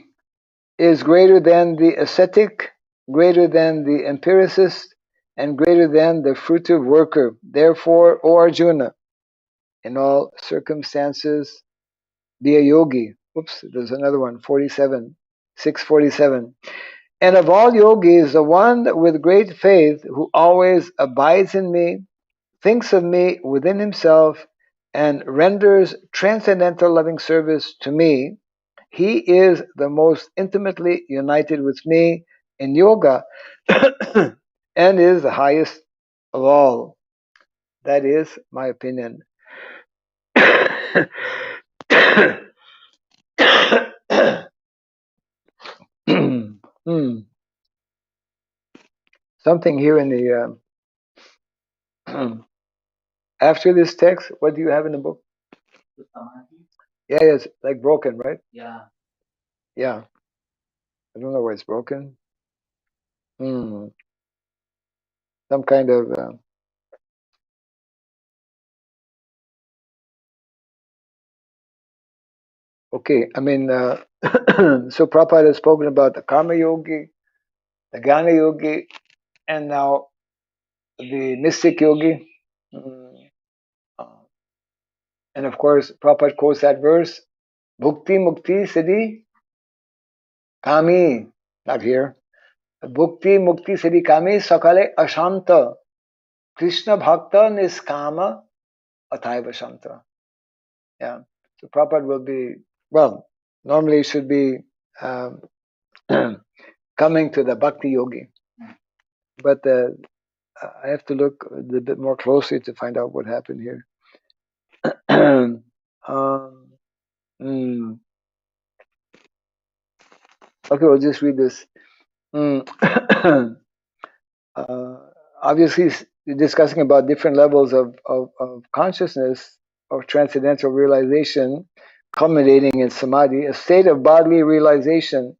is greater than the ascetic, greater than the empiricist, and greater than the fruitive worker. Therefore, O Arjuna, in all circumstances, be a yogi. Oops, there's another one, 47, 647. And of all yogis, the one with great faith who always abides in me, thinks of me within himself, and renders transcendental loving service to me, he is the most intimately united with me in yoga and is the highest of all. That is my opinion. Something here in the after this text, what do you have in the book? Yeah, it's like broken, right? Yeah. Yeah. I don't know why it's broken. Some kind of okay. I mean, so Prabhupada has spoken about the karma yogi, the Jnana yogi, and now the mystic yogi. Uh, and of course, Prabhupada quotes that verse, Bhukti Mukti Siddhi Kami, not here. Bhukti Mukti Siddhi Kami Sakale Ashanta Krishna Bhakta Niskama Athaiva Shanta. Yeah. So Prabhupada will be, well, normally should be coming to the Bhakti yogi. But I have to look a little bit more closely to find out what happened here. um, mm, okay, we'll just read this. Mm. Obviously, discussing about different levels of consciousness, of transcendental realization, culminating in samadhi, a state of bodily realization,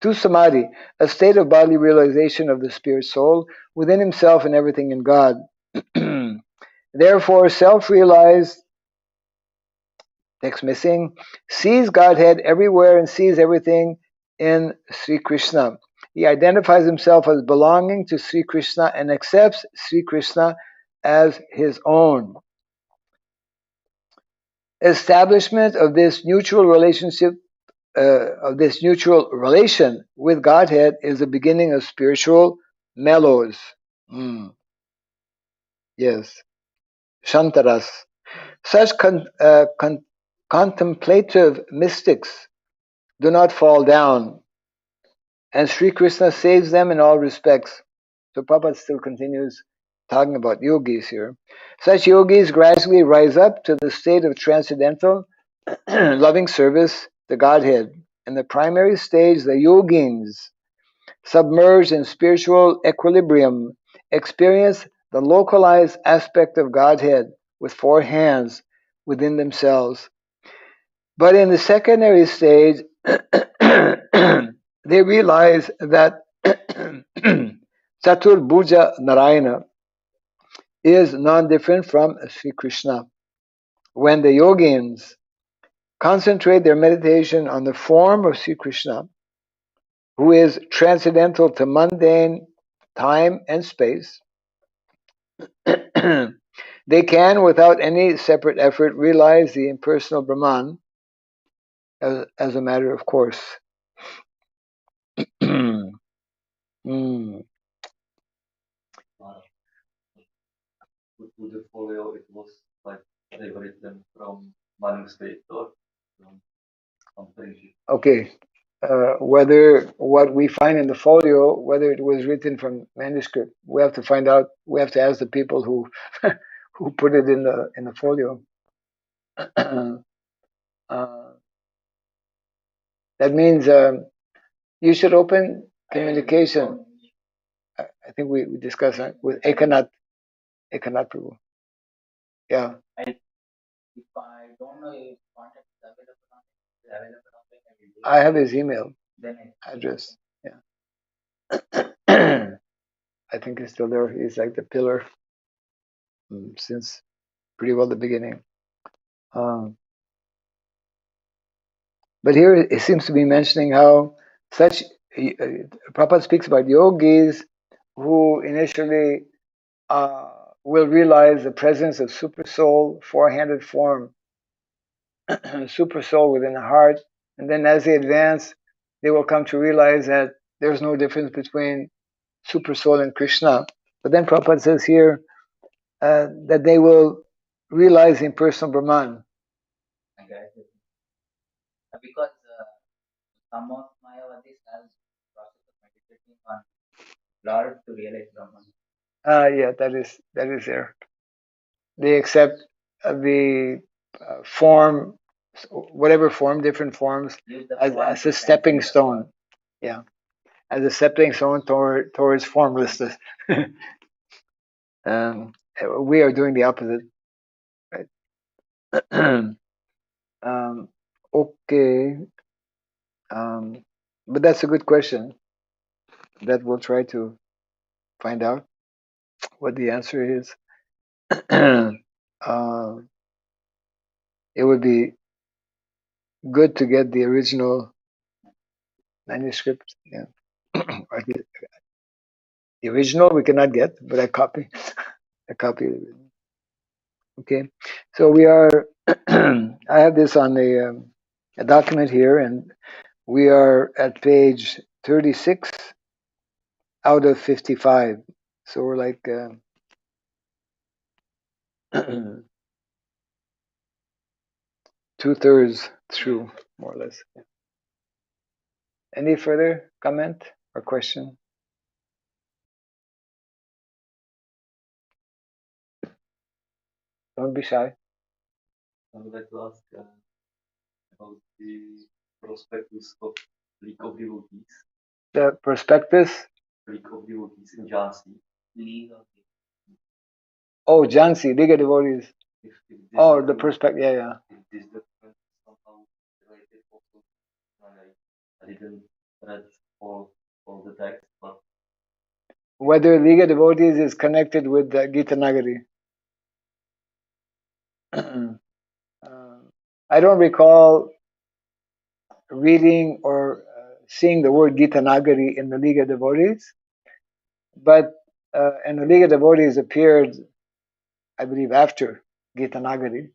to samadhi, a state of bodily realization of the spirit soul within himself and everything in God. Therefore, self-realized, text missing, sees Godhead everywhere and sees everything in Sri Krishna. He identifies himself as belonging to Sri Krishna and accepts Sri Krishna as his own. Establishment of this mutual relationship, of this mutual relation with Godhead is the beginning of spiritual mellows. Yes, Shantaras. Such contemplative mystics do not fall down, and Sri Krishna saves them in all respects. So Prabhupada still continues talking about yogis here. Such yogis gradually rise up to the state of transcendental loving service to Godhead. In the primary stage, the yogins, submerged in spiritual equilibrium, experience the localized aspect of Godhead with four hands within themselves. But in the secondary stage, they realize that Chatur Bhuja Narayana is non-different from Sri Krishna. When the yogins concentrate their meditation on the form of Sri Krishna, who is transcendental to mundane time and space, they can, without any separate effort, realize the impersonal Brahman as a matter of course. Mm. To the folio, it was like they were written from manuscript or from something. Okay. Whether what we find in the folio, whether it was written from manuscript, we have to find out. We have to ask the people who who put it in the folio. That means you should open communication. I think we discussed that with Ekanath Prabhu. Yeah. If I don't know if contact is available online, I will do it. I have his email Then address. Yeah. I think he's still there. He's like the pillar since pretty well the beginning. But here it seems to be mentioning how such Prabhupada speaks about yogis who initially will realize the presence of super soul, four-handed form, super soul within the heart, and then as they advance, they will come to realize that there's no difference between super soul and Krishna. But then Prabhupada says here that they will realize the impersonal Brahman. because some of Mayavadis has process of meditating on Lord to realize Brahman. Yeah, that is there. They accept the form, whatever form, different forms, as a stepping stone. Yeah, as a stepping stone towards formlessness. We are doing the opposite, right? Okay, but that's a good question. That we'll try to find out what the answer is. It would be good to get the original manuscript. Yeah. The original we cannot get, but a copy. A copy. Okay. So we are. I have this on a document here, and we are at page 36 out of 55. So we're like 2/3 through, more or less. Any further comment or question? Don't be shy. I would like to ask about the prospectus of League of Devotees. The prospectus. League of Devotees in Jhansi. League of Oh, Jhansi, Liga Devotees. If this Oh, the document- prospect. Yeah. If this document is somehow related also, I didn't read all the text, but Whether Liga Devotees is connected with Gita Nagari. I don't recall reading or seeing the word Gita Nagari in the Liga Devotees, but and the Liga Devotees appeared, I believe, after Gita Nagari.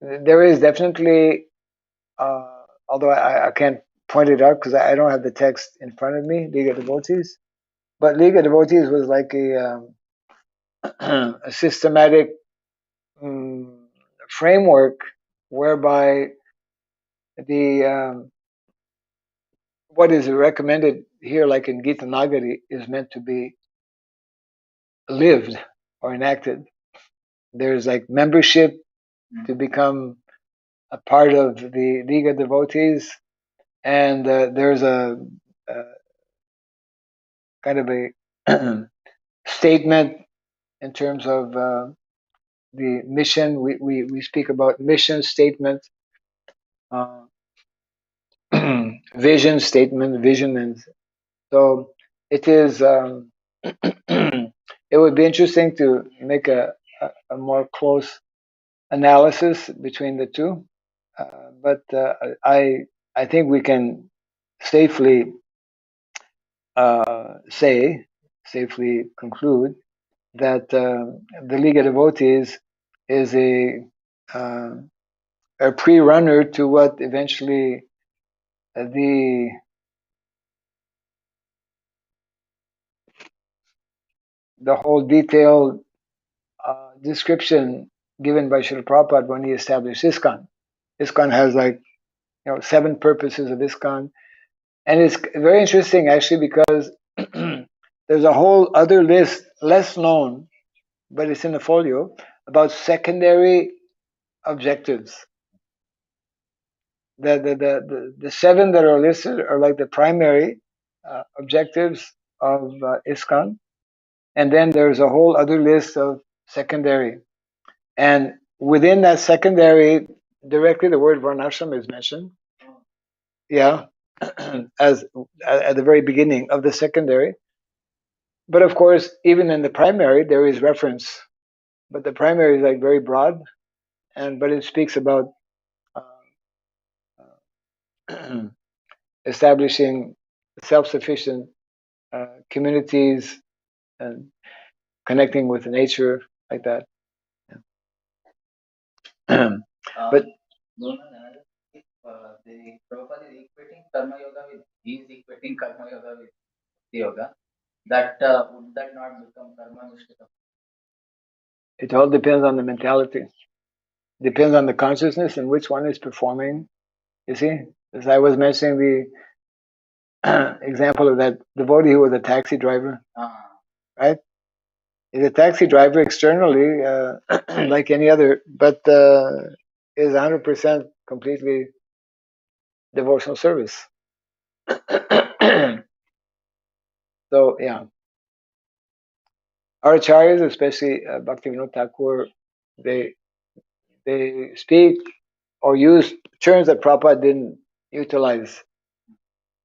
There is definitely, although I can't point it out because I don't have the text in front of me, Liga Devotees, but Liga Devotees was like a systematic framework whereby the what is recommended here, like in Gita Nagari, is meant to be lived or enacted. There's like membership to become a part of the Liga Devotees, and there's a kind of a statement in terms of the mission. We speak about mission statement, uh, vision statement, vision, and so it is. It would be interesting to make a more close analysis between the two, but I think we can safely safely conclude that the Liga Devotees is uh, a pre-runner to what eventually the whole detailed description given by Srila Prabhupada when he established ISKCON. ISKCON has 7 purposes of ISKCON, and it's very interesting actually because there's a whole other list, less known, but it's in the folio, about secondary objectives. The 7 that are listed are like the primary objectives of ISKCON, and then there's a whole other list of secondary. And within that secondary, directly the word Varnasrama is mentioned. Yeah, as at the very beginning of the secondary. But of course, even in the primary, there is reference. But the primary is like very broad, but it speaks about establishing self-sufficient communities and connecting with nature, like that. But if the Prabhupada is equating Karma Yoga with, he is equating Karma Yoga with Bhakti Yoga, that would that not become Karma Mishtaka? it all depends on the mentality. Depends on the consciousness and which one is performing. You see, as I was mentioning the example of that devotee who was a taxi driver, right? He's a taxi driver externally, like any other, but is 100% completely devotional service. So yeah, our acharyas, especially Bhaktivinoda Thakur, they speak or use terms that Prabhupada didn't utilize,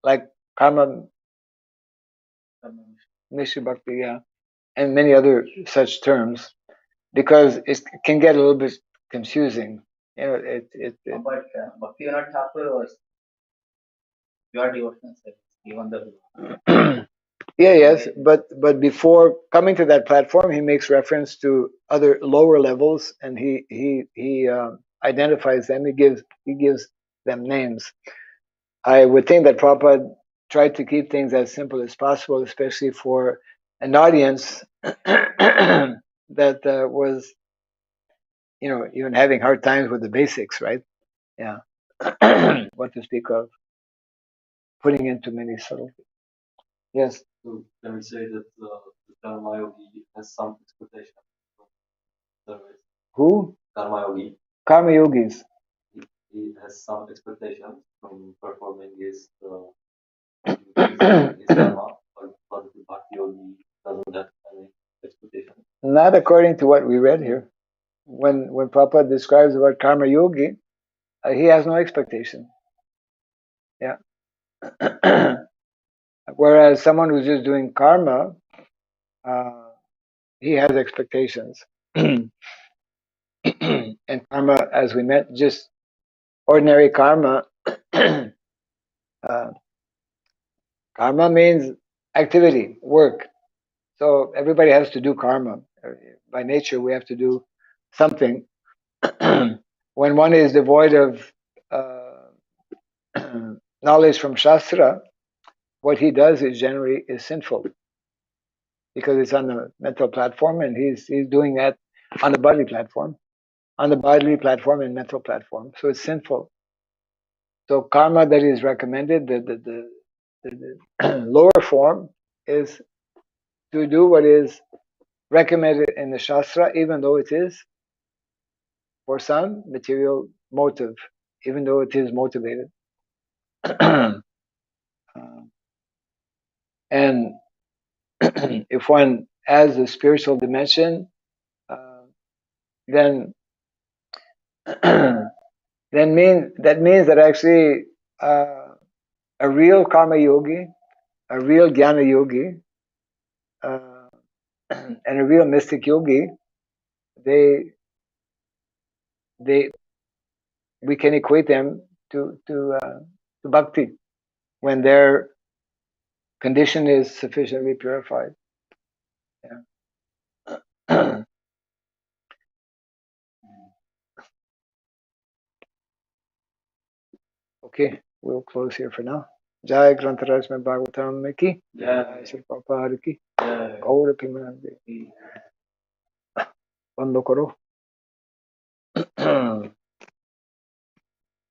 like karma, Mishra Bhakti, yeah, and many other such terms, because it can get a little bit confusing. But Bhaktivinoda Thakur was pure devotional service, even the Yeah, yes, but before coming to that platform, he makes reference to other lower levels, and he identifies them. He gives them names. I would think that Prabhupada tried to keep things as simple as possible, especially for an audience that was, even having hard times with the basics, right? Yeah, what to speak of putting into many subtleties. Yes. so can we say that Karma Yogi has some expectation from service. Who? Karma Yogi. Karma yogis. He has some expectations from performing his karma, but the Bhakti Yogi doesn't have any expectation. Not according to what we read here. When Prabhupada describes about karma yogi, he has no expectation. Yeah. Whereas someone who's just doing karma, he has expectations. And karma, as we met, just ordinary karma. Karma means activity, work. So everybody has to do karma. By nature, we have to do something. When one is devoid of knowledge from Shastra, what he does is generally is sinful because it's on the mental platform, and he's doing that on the bodily platform, and mental platform. So it's sinful. So karma that is recommended, the lower form, is to do what is recommended in the Shastra, even though it is for some material motive, even though it is motivated. And if one has a spiritual dimension, then that means that actually a real karma yogi, a real jnana yogi, and a real mystic yogi, we can equate them to bhakti when their condition is sufficiently purified. Yeah. Okay, we'll close here for now. Jai Grantaraj Mein Bhagavatam Ki. Jai Sri Prabhupada Ki. Gaura Pimanandi. Bando karo.